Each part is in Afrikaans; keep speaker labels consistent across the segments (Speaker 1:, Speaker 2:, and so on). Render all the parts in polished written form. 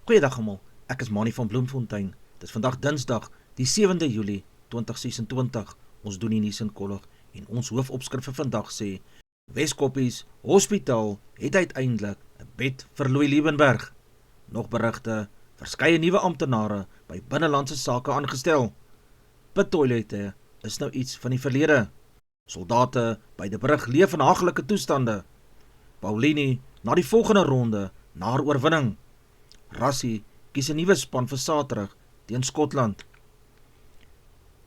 Speaker 1: Goeiedag almal, ek is Mani van Bloemfontein. Dit is vandag Dinsdag, die 7de Julie 2026. Ons doen die nuus in kollig en ons hoofopskrif vir vandag sê: Weskoppies Hospitaal het uiteindelik 'n bed vir Louis Liebenberg. Nog berigte, verskeie nuwe amptenare by binnelandse sake aangestel. Pittoilette is nou iets van die verlede. Soldate by die brug leef in haglike toestande. Paulini na die volgende ronde na haar oorwinning. Rassie kies 'n nuwe span vir Saterdag teen Skotland.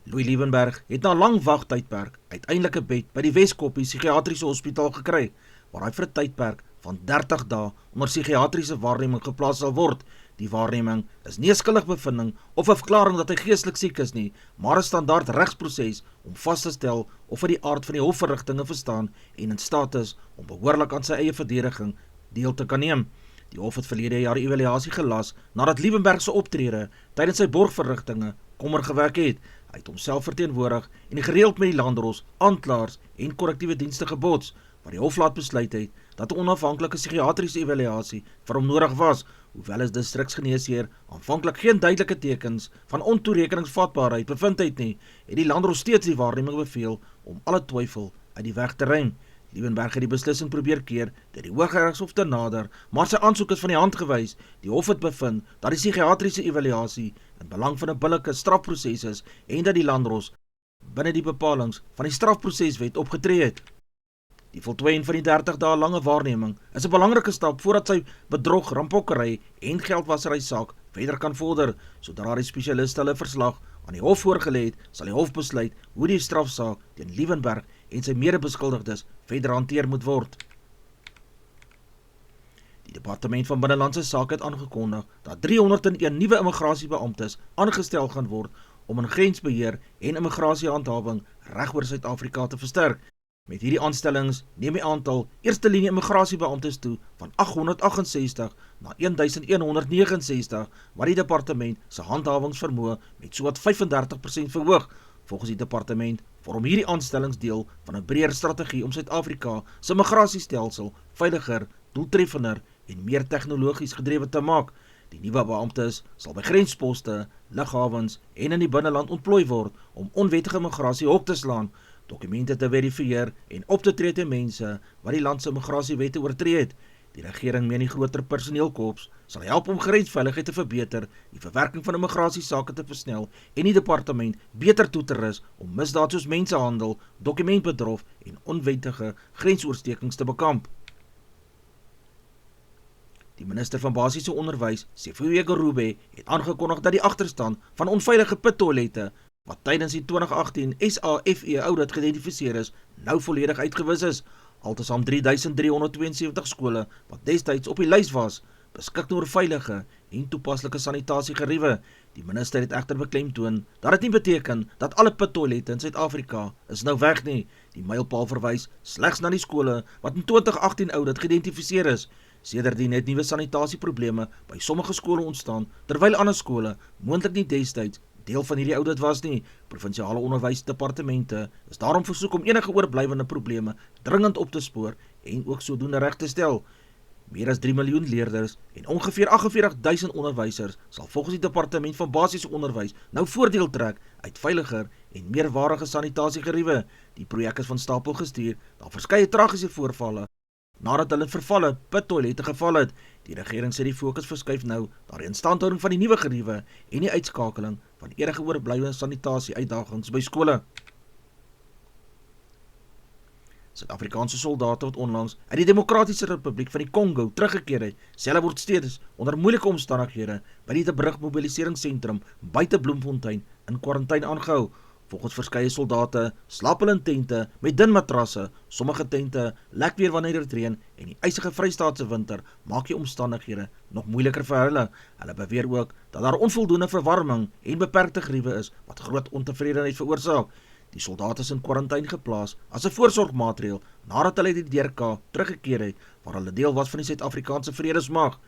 Speaker 1: Louis Liebenberg het na 'n lang wagtydperk uiteindelik 'n bed by die Weskoppie Psigiatriese Hospitaal gekry, waar hy vir 'n tydperk van 30 dae onder psigiatriese waarneming geplaas sal word. Die waarneming is nie 'n skuldigbevinding of 'n verklaring dat hy geestelik siek is nie, maar 'n standaard regsproses om vas te stel of hy die aard van die hofverrigtinge verstaan en in staat is om behoorlik aan sy eie verdediging deel te kan neem. Die hof het verlede jaar evaluasie gelas nadat Liebenberg se optrede tydens sy borgverrigtinge kommer gewek het. Hy het homself verteenwoordig en gereeld met die landdros, aanklaers en korrektiewe dienste gebots, waar die hof laat besluit het dat 'n onafhanklike psigiatriese evaluasie vir hom nodig was, hoewel as distriksgeneesheer aanvanklik geen duidelike tekens van ontoerekeningsvatbaarheid bevind het nie, het die landdros steeds die waarneming beveel om alle twyfel uit die weg te ruim. Liebenberg het die beslissing probeer keer deur die Hooggeregshof te nader, maar sy aansoek is van die hand gewys. Die hof het bevind dat die psigiatriese evaluasie in belang van 'n billike strafproses is en dat die landdros binne die bepalinge van die strafproseswet opgetree het. Die voltooiing van die 30 dae lange waarneming is 'n belangrike stap voordat sy bedrog, rampokkery en geldwasery saak verder kan vorder. Sodra die spesialiste hulle verslag aan die hof voorgelê het, sal die hof besluit hoe die strafsaak teen Liebenberg en sy medebeskuldigdes verder hanteer moet word. Die Departement van Binnelandse Sake het aangekondig dat 301 nuwe immigrasiebeamptes aangestel gaan word om in grensbeheer en immigrasiehandhawing reg oor Suid-Afrika te versterk. Met hierdie aanstellings neem die aantal eerste linie immigrasiebeamptes toe van 868 na 1169, wat die departement se handhawingsvermoë met sowat 35% verhoog. Volgens die departement vorm hierdie aanstellings deel van 'n breër strategie om Suid-Afrika se immigrasiestelsel veiliger, doeltreffender en meer tegnologies gedrewe te maak. Die nuwe beamptes sal by grensposte, lughawens en in die binneland ontplooi word om onwettige immigrasie hok te slaan, dokumente te verifieer en op te tree teen mense wat die land se immigrasiewette oortree het. Die regering meen die groter personeelkorps sal help om grensveiligheid te verbeter, die verwerking van immigrasiesake te versnel en die departement beter toe te rus om misdaad soos mensehandel, dokumentbedrog en onwettige grensoorsteekings te bekamp. Die minister van basiese onderwys, Sifiwe Garube, het aangekondig dat die agterstand van onveilige pittoilette wat tydens die 2018 SAFE audit geïdentifiseer is, nou volledig uitgewis is. Altesaam 3372 skole wat destyds op die lys was, beskik oor veilige en toepaslike sanitasiegeriewe. Die minister het egter beklemtoon dat dit nie beteken dat alle pittoilette in Suid-Afrika is nou weg nie. Die mylpaal verwys slegs na die skole wat in 2018 audit geïdentifiseer is. Sedertdien het nuwe sanitasieprobleme by sommige skole ontstaan, terwyl ander skole moontlik nie destyds deel van hierdie audit was nie. Provinsiale onderwysdepartemente is daarom versoek om enige oorblywende probleme dringend op te spoor en ook sodoende reg te stel. Meer as 3 miljoen leerders en ongeveer 48.000 onderwysers sal volgens die departement van basiese onderwys nou voordeel trek uit veiliger en meerwaardige sanitasiegeriewe. Die projek is van stapel gestuur na verskeie tragiese voorvalle nadat hulle vervalle pittoilette geval het. Die regering sê die fokus verskuif nou na die instandhouding van die nuwe geriewe en die uitskakeling van enige oorblywende sanitasie uitdagings by skole. Suid-Afrikaanse soldate wat onlangs uit die Demokratiese Republiek van die Kongo teruggekeer het, sê hulle word steeds onder moeilike omstandighede by die Brug mobiliseringsentrum buite Bloemfontein in kwarantyne aangehou. Volgens verskeie soldate slaap hulle in tente met dun matrasse. Sommige tente lek weer wanneer dit reën en die ysige Vrystaatse winter maak die omstandighede nog moeiliker vir hulle. Hulle beweer ook dat daar onvoldoende verwarming en beperkte geriewe is wat groot ontevredenheid veroorsaak. Die soldate is in kwarantyne geplaas as 'n voorsorgmaatreël nadat hulle die DRK teruggekeer het, waar hulle deel was van die Suid-Afrikaanse Vredesmag.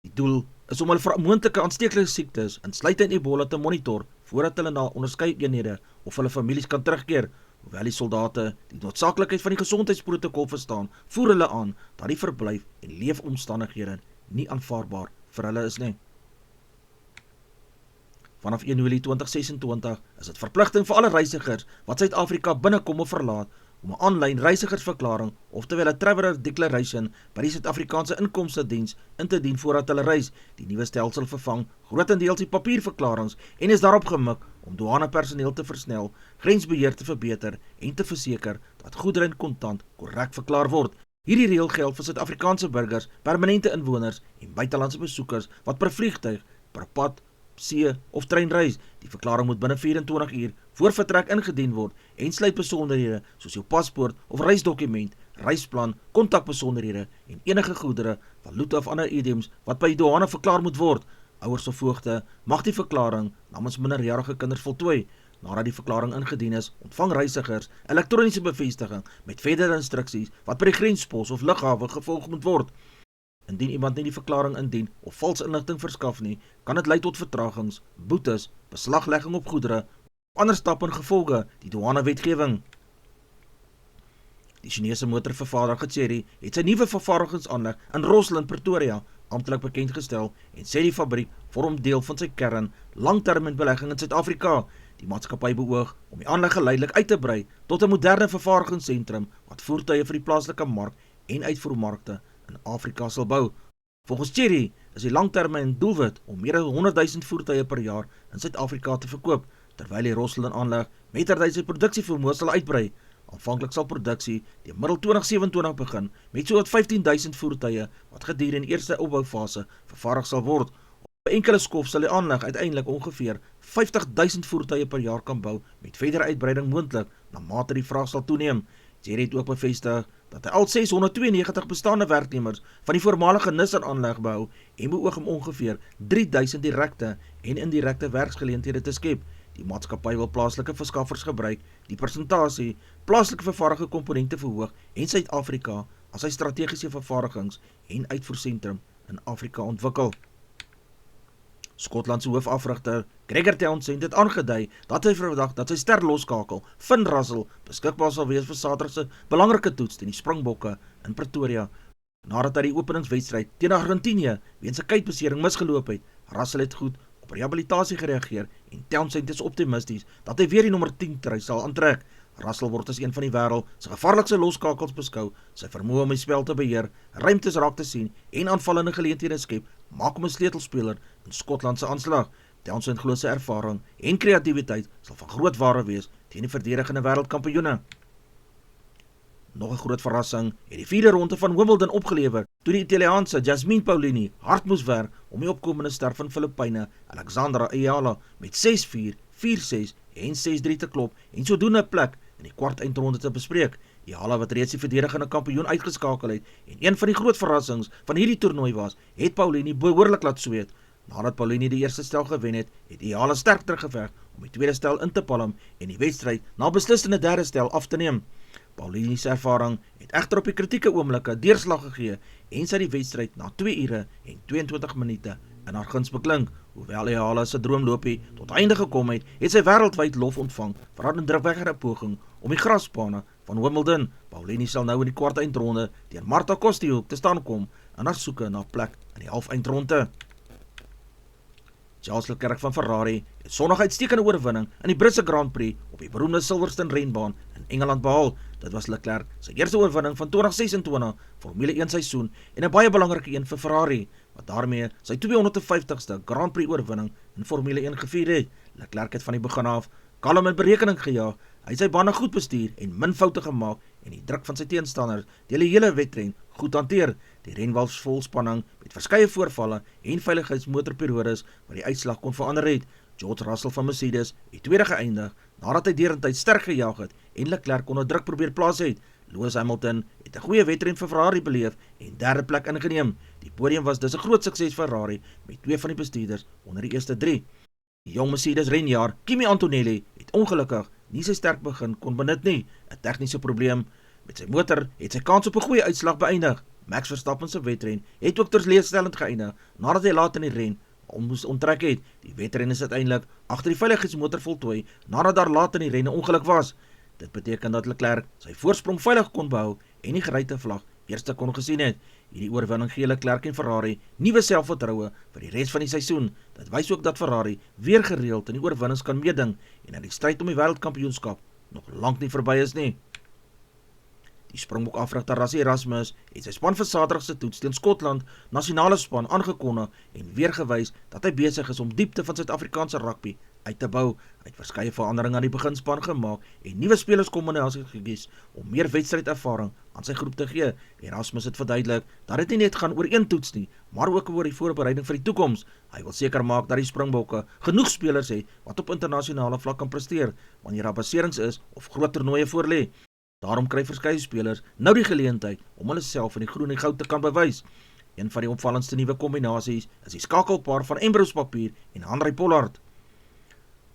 Speaker 1: Die doel is om hulle vir moontlike aansteeklike siektes, insluitend Ebola, te monitor voordat hulle na onderskeie eenhede of hulle families kan terugkeer. Hoewel die soldate die noodsaaklikheid van die gesondheidsprotokol verstaan, voer hulle aan dat die verblyf en leefomstandighede nie aanvaarbaar vir hulle is nie. Vanaf 1 Julie 2026 is dit verpligting vir alle reisigers wat Suid-Afrika binnekom of verlaat om 'n aanlyn reisigersverklaring, oftewel 'n Traveller Declaration, by die Suid-Afrikaanse Inkomstediens in te dien voordat hulle reis. Die nuwe stelsel vervang grotendeels die papierverklaringe en is daarop gemik om douanepersoneel te versnel, grensbeheer te verbeter en te verseker dat goedere en kontant korrek verklaar word. Hierdie reël geld vir Suid-Afrikaanse burgers, permanente inwoners en buitelandse besoekers wat per vliegtuig, per pad, see of trein reis. Die verklaring moet binne 24 uur voor vertrek ingedien word en sluit besonderhede soos jou paspoort of reisdokument, reisplan, kontakbesonderhede en enige goedere, valuta of ander items wat by die douane verklaar moet word. Ouers of voogte mag die verklaring namens minderjarige kinders voltooi. Nadat die verklaring ingedien is, ontvang reisigers elektroniese bevestiging met verdere instruksies wat by die grenspos of lughawe gevolg moet word. Indien iemand nie die verklaring indien of vals inligting verskaf nie, kan dit lei tot vertragings, boetes, beslaglegging op goedere of ander stappe en gevolge die douanewetgewing. Die Chinese motorvervaardiger Chery het sy nuwe vervaardigingsaanleg in Rosslyn, Pretoria amptelik bekendgestel en sê die fabriek vorm deel van sy kern langtermynbelegging in Suid-Afrika. Die maatskappy beoog om die aanleg geleidelik uit te brei tot 'n moderne vervaardigingssentrum wat voertuie vir die plaaslike mark en uitvoermarkte in Afrika sal bou. Volgens Chery is die langtermyn doelwit om meer as 100,000 voertuie per jaar in Suid-Afrika te verkoop, terwyl die Rosslyn aanleg mettertyd sy produksievermoë sal uitbrei. Aanvanklik sal produksie die middel 2027 begin met sowat 15,000 voertuie wat gedurende die eerste opboufase vervaardig sal word. Op 'n enkele skof sal die aanleg uiteindelik ongeveer 50,000 voertuie per jaar kan bou met verdere uitbreiding moontlik na mate die vraag sal toeneem. Chery het ook bevestig dat hy al 692 bestaande werknemers van die voormalige Nissan aanleg behou en beoog om ongeveer 3,000 direkte en indirekte werksgeleenthede te skep. Die maatskappy wil plaaslike verskaffers gebruik, die persentasie, plaaslike vervaardigde komponente verhoog en Suid-Afrika as sy strategiese vervaardigings- en uitvoersentrum in Afrika ontwikkel. Skotland se hoofafrigter, Gregor Townsend, het aangedui dat hy verwag dat sy sterloskakel, Finn Russell, beskikbaar sal wees vir Saterdag se belangrike toets teen die Springbokke in Pretoria. Nadat hy die openingswedstryd teen Argentinië weens 'n kuitbesering misgeloop het, Russell het goed op rehabilitasie gereageer en Townsend is optimisties dat hy weer die nommer 10 trui sal aantrek. Russell word as een van die wêreld se gevaarlikste loskakels beskou. Sy vermoë om die spel te beheer, ruimtes raak te sien en aanvallende geleenthede skep, maak hom 'n sleutelspeler in Skotland se aanslag. Townsend glo sy ervaring en kreatiwiteit sal van groot waarde wees teen die verdedigende wêreldkampioene. Nog 'n groot verrassing het die 4de ronde van Wimbledon opgelewer toe die Italiaanse Jasmine Paolini hard moes werk om die opkomende ster van Filippyne, Alexandra Ayala, met 6-4, 4-6 en 6-3 te klop en sodoende 'n plek in die kwart eindronde te bespreek. Ayala, wat reeds die verdedigende kampioen uitgeskakel het en een van die groot verrassings van hierdie toernooi was, het Paolini behoorlik laat sweet. Nadat Paolini die eerste stel gewen het, het Ayala sterk teruggeveg om die tweede stel in te palm en die wedstryd na beslissende derde stel af te neem. Paolini se ervaring het egter op die kritieke oomblikke deurslag gegee en sy die wedstryd na 2 ure en 22 minute in haar guns beklink. Hoewel Ayala se droomloopie tot einde gekom het, het sy wêreldwyd lof ontvang vir haar indrukwekkende poging om die grasbane van Wimbledon. Paolini sal nou in die kwart eindronde teen Marta Kostyuk te staan kom in haar soeke na plek in die half eindronde. Charles Leclerc van Ferrari het Sondag uitstekende oorwinning in die Britse Grand Prix op die beroemde Silverstone renbaan in Engeland behaal. Dit was Leclerc sy eerste oorwinning van 2026 Formule 1 seisoen en 'n baie belangrike een vir Ferrari, wat daarmee sy 250ste Grand Prix oorwinning in Formule 1 gevier het. Leclerc het van die begin af kalm in berekening gejaag. Hy het sy bande goed bestuur en min foute gemaak en die druk van sy teenstanders deur die hele wedren goed hanteer. Die ren was vol spanning met verskeie voorvalle en veiligheidsmotorperiodes wat die uitslag kon verander het. George Russell van Mercedes het tweede geëindig nadat hy derentyd sterk gejaag het en Leclerc onder druk probeer plaas het. Lewis Hamilton het 'n goeie wedren vir Ferrari beleef en derde plek ingeneem. Die podium was dus 'n groot sukses vir Ferrari met 2 van die bestuurders onder die eerste 3. Die jong Mercedes renjaer Kimi Antonelli het ongelukkig nie sy sterk begin kon benut nie. 'n Tegniese probleem met sy motor het sy kans op 'n goeie uitslag beëindig. Max Verstappen se wedren het ook teleurstellend geëindig nadat hy laat in die ren moes onttrek het. Die wedren is uiteindelik agter die veiligheidsmotor voltooi nadat daar laat in die ren 'n ongeluk was. Dit beteken dat Leclerc sy voorsprong veilig kon behou en die geruite vlag eerste kon gesien het. Hierdie oorwinning gee Leclerc en Ferrari nuwe selfvertroue vir die res van die seisoen. Dit wys ook dat Ferrari weer gereeld in die oorwinnings kan meeding en dat die stryd om die wêreldkampioenskap nog lank nie verby is nie. Die Springbok afrigter Rassie Erasmus het sy span vir Saterdag se toets teen Skotland nasionale span aangekondig en weer gewys dat hy besig is om diepte van Suid-Afrikaanse rugby uit te bou. Hy het verskeie veranderinge aan die beginspan gemaak en nuwe spelerskombinasies gekies om meer wedstrydervaring aan sy groep te gee. Erasmus het verduidelik dat dit nie net gaan oor een toets nie, maar ook oor die voorbereiding vir die toekoms. Hy wil seker maak dat die Springbokke genoeg spelers het wat op internasionale vlak kan presteer wanneer daar baserings is of groot toernooie voorlê. Daarom kry verskeie spelers nou die geleentheid om hulle self in die groen en goud te kan bewys. Een van die opvallendste nuwe kombinasies is die skakelpaar van Ambrose Papier en Handré Pollard.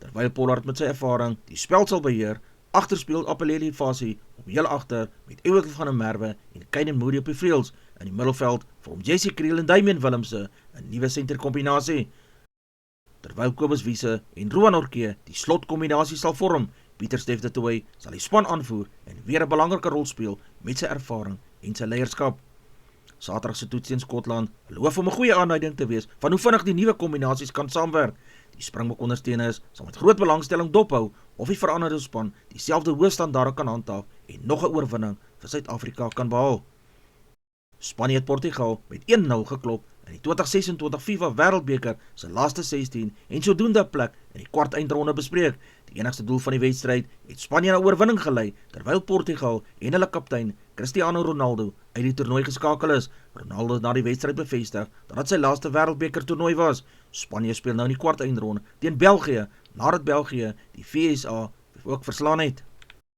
Speaker 1: Terwyl Pollard met sy ervaring die spel sal beheer, agterspeel Apeleli Fassie op heel agter met Ewald van der Merwe en Kayden Moody op die vleuels. In die middelveld vorm Jesse Kriel en Damian Willemse 'n nuwe senterkombinasie. Terwyl Kobus Wiese en Roan Orkee die slotkombinasie sal vorm, Pieter Stef de Tooy sal die span aanvoer en weer 'n belangrike rol speel met sy ervaring en sy leierskap. Saterdag se toets teen Skotland beloof om 'n goeie aanduiding te wees van hoe vinnig die nuwe kombinasies kan saamwerk. Die Springbok ondersteuners sal met groot belangstelling dophou of die veranderde span dieselfde hoë standaarde kan handhaaf en nog 'n oorwinning vir Suid-Afrika kan behaal. Spanje het Portugal met 1-0 geklop in die 2026 FIFA Wêreldbeker se laaste 16 en sodoende 'n plek in die kwart eindronde bespreek. Die enigste doel van die wedstryd het Spanje na oorwinning gelei terwyl Portugal en hulle kaptein Cristiano Ronaldo uit die toernooi geskakel is. Ronaldo het na die wedstryd bevestig dat dit sy laaste Wêreldbeker toernooi was. Spanje speel nou in die kwart eindronde teen België nadat België die VSA ook verslaan het.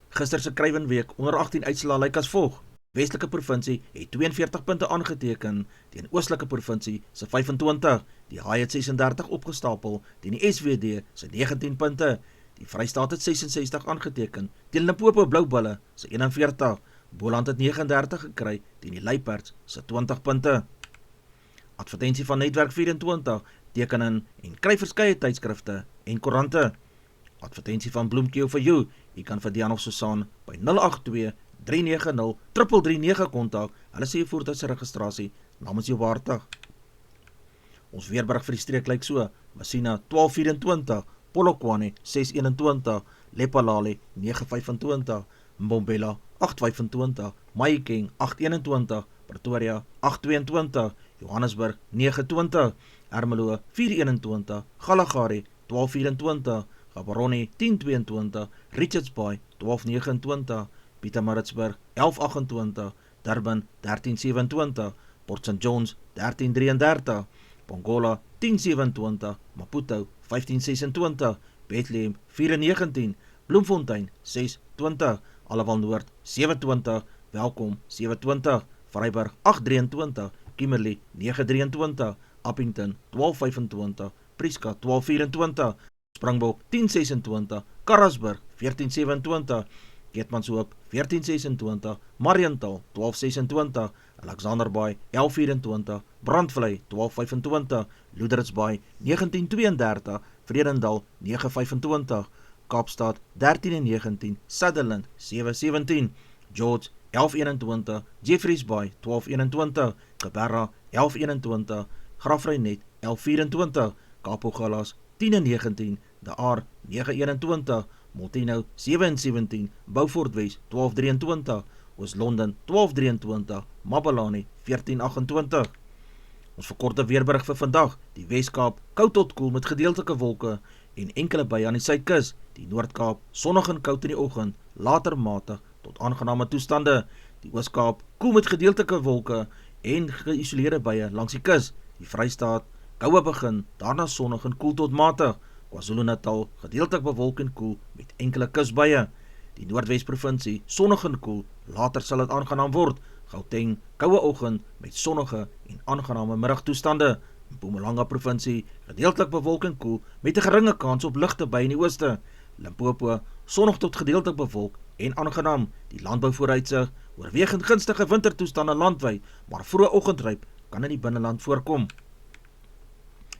Speaker 1: Gister se Kruiwenweek onder 18 uitslae lyk as volg. Westelike provinsie het 42 punte aangeteken teen Oostelike provinsie se 25. Die Haai het 36 opgestapel teen die SWD se 19 punte. Die Vrystaat het 66 aangeteken teen Limpopo Bloubulle se 41. Boland het 39 gekry teen die Luiperds se 20 punte. Advertensie van Netwerk 24 teken in en kry verskeie tydskrifte en koerante. Advertensie van Bloemkeel vir jou. Jy kan vir Dian of Susan by 082-390-3339 kontak. Hulle sê jy voertuig se registrasie namens jou waardig. Ons weerberig vir die streek lyk so: Messina 1224, Polokwane 621, Lephalale 925, Mbombela 825, Mahikeng 821, Pretoria 822, Johannesburg 920, Ermelo 421, Galagari 1224, Gaborone 1022, Richards Bay 1229, Pietermaritzburg 1128, Durban 1327, Port St Johns 1333, Pongola 1027, Maputo 1526, Bethlehem 419, Bloemfontein 620, Allewal Noord 720, Welkom 720, Vryburg 823, Kimberley 923, Appington 1225, Prieska 1224, Springbok 1026, Karasburg 1427, Keetmanshoop 1426, Mariental 1226, Alexanderbaai 1124, Brandvlei 1225, Loederitsbaai 1932, Vredendal 925, Kaapstad 1319, Sutherland 717, George 1121, Jeffreys Bay 1221, Geberra 1121, Grafreinet 1124, Kapogalas 1019, De Aar 921, Montino 717, Beaufort Wes 1223, Oos-London 1223, Mabelane 1428. Ons verkorte weerberig vir vandag: die Wes-Kaap koud tot koel met gedeeltelike wolke en enkele buie aan die suidkus. Die Noord-Kaap sonnig en koud in die oggend, later matig tot aangename toestande. Die Oos-Kaap koel met gedeeltelike wolke en geïsoleerde buie langs die kus. Die Vrystaat koue begin, daarna sonnig en koel tot matig. KwaZulu-Natal gedeeltelik bewolk en koel met enkele kusbuie. Die Noordwes-provinsie sonnig en koel, later sal dit aangenaam word. Gauteng koue oggend met sonnige en aangename middagtoestande. Mpumalanga provinsie gedeeltelik bewolk en koel met 'n geringe kans op ligte buie in die ooste. Limpopo sonnig tot gedeeltelik bewolk en aangenaam. Die landbouvooruitsig oorwegend gunstige wintertoestande landwyd, maar vroeë oggendryp kan in die binneland voorkom.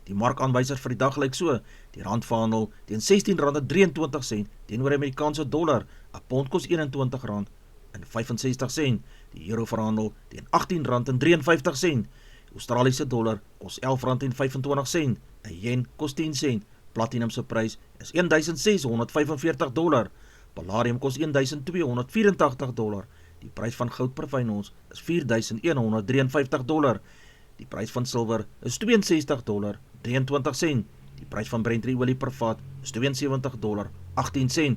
Speaker 1: Die markaanwysers vir die dag lyk so: die rand verhandel teen R16.23 teenoor die Amerikaanse dollar. 'n pond kos R21.65. Die euro verhandel teen R18,53. Die Australiese dollar kos R11,25. 'n yen kos 10 sent. Platinum se prys is $1,645. Palladium kos $1,284. Die prys van goud per fyn ons is $4,153. Die prys van silwer is $62,23. Die prys van Brent olie per vat is $72,18.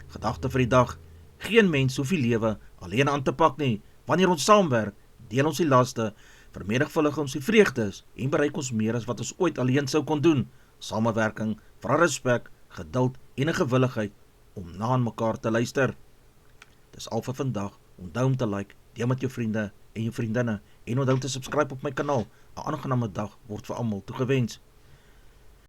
Speaker 1: Gedagte vir die dag: geen mens hoef die lewe alleen aan te pak nie. Wanneer ons saamwerk, deel ons die laste, vermenigvuldig ons die vreugdes en bereik ons meer as wat ons ooit alleen sou kon doen. Samewerking vra respek, geduld en 'n gewilligheid om na aan mekaar te luister. Dis al vir vandag. Onthou om te like, deel met jou vriende en jou vriendinne en onthou te subscribe op my kanaal. 'n aangename dag word vir almal toegewens.